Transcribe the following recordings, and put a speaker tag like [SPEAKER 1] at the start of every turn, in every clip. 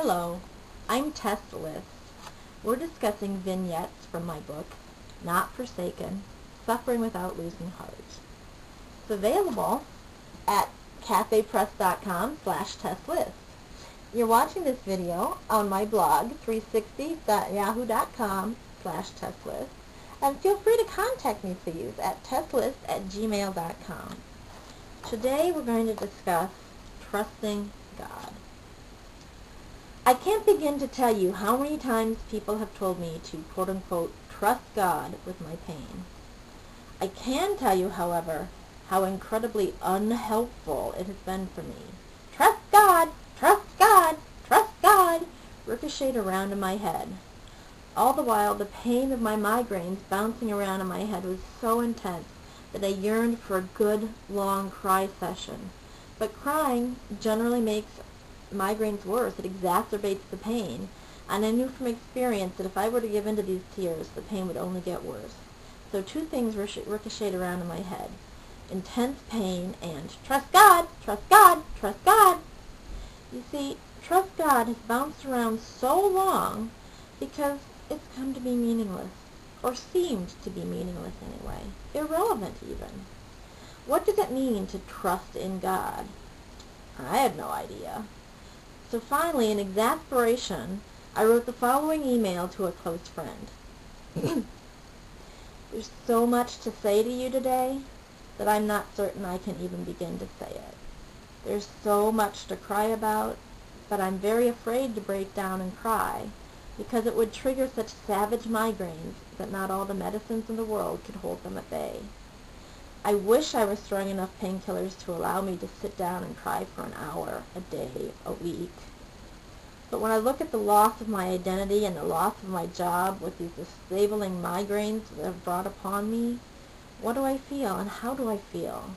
[SPEAKER 1] Hello, I'm Tess List. We're discussing vignettes from my book, Not Forsaken, Suffering Without Losing Heart. It's available at cafepress.com/tesslist. You're watching this video on my blog, 360.yahoo.com/tesslist, and feel free to contact me, please, at tesslist@gmail.com. Today we're going to discuss trusting God. I can't begin to tell you how many times people have told me to, quote-unquote, trust God with my pain. I can tell you, however, how incredibly unhelpful it has been for me. Trust God! Trust God! Trust God! Ricocheted around in my head. All the while, the pain of my migraines bouncing around in my head was so intense that I yearned for a good, long cry session. But crying generally makes migraines worse. It exacerbates the pain, and I knew from experience that if I were to give in to these tears, the pain would only get worse. So two things ricocheted around in my head: intense pain and trust God, trust God, trust God. You see, trust God has bounced around so long because it's come to be meaningless, or seemed to be meaningless anyway, irrelevant even. What does it mean to trust in God? I had no idea. So finally, in exasperation, I wrote the following email to a close friend. There's so much to say to you today that I'm not certain I can even begin to say it. There's so much to cry about, but I'm very afraid to break down and cry because it would trigger such savage migraines that not all the medicines in the world could hold them at bay. I wish I were strong enough painkillers to allow me to sit down and cry for an hour, a day, a week. But when I look at the loss of my identity and the loss of my job with these disabling migraines that have brought upon me, what do I feel and how do I feel?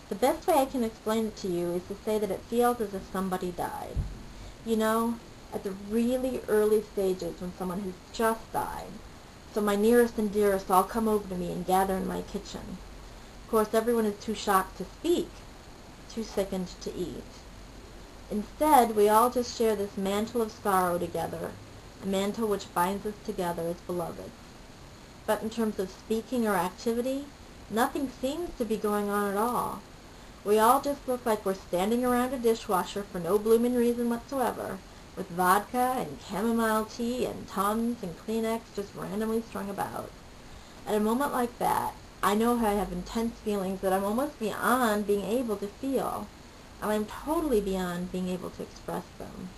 [SPEAKER 1] The best way I can explain it to you is to say that it feels as if somebody died. You know, at the really early stages when someone has just died. So my nearest and dearest all come over to me and gather in my kitchen. Of course, everyone is too shocked to speak, too sickened to eat. Instead, we all just share this mantle of sorrow together, a mantle which binds us together as beloveds. But in terms of speaking or activity, nothing seems to be going on at all. We all just look like we're standing around a dishwasher for no blooming reason whatsoever, with vodka and chamomile tea and Tums and Kleenex just randomly strung about. At a moment like that, I know I have intense feelings that I'm almost beyond being able to feel, and I'm totally beyond being able to express them.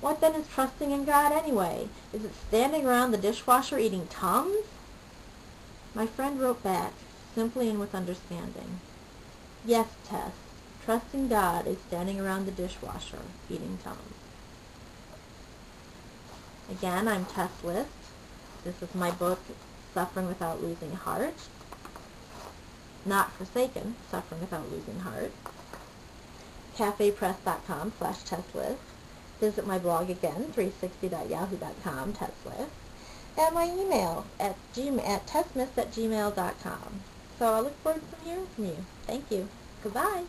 [SPEAKER 1] What then is trusting in God anyway? Is it standing around the dishwasher eating Tums? My friend wrote back, simply and with understanding. Yes, Tess, trusting God is standing around the dishwasher eating Tums. Again, I'm Tess List. This is my book, Suffering Without Losing Heart. Not Forsaken, Suffering Without Losing Heart. cafepress.com/tesslist. Visit my blog again, 360.yahoo.com, tesslist. And my email at tessmist@gmail.com. So I look forward to hearing from you. Thank you. Goodbye.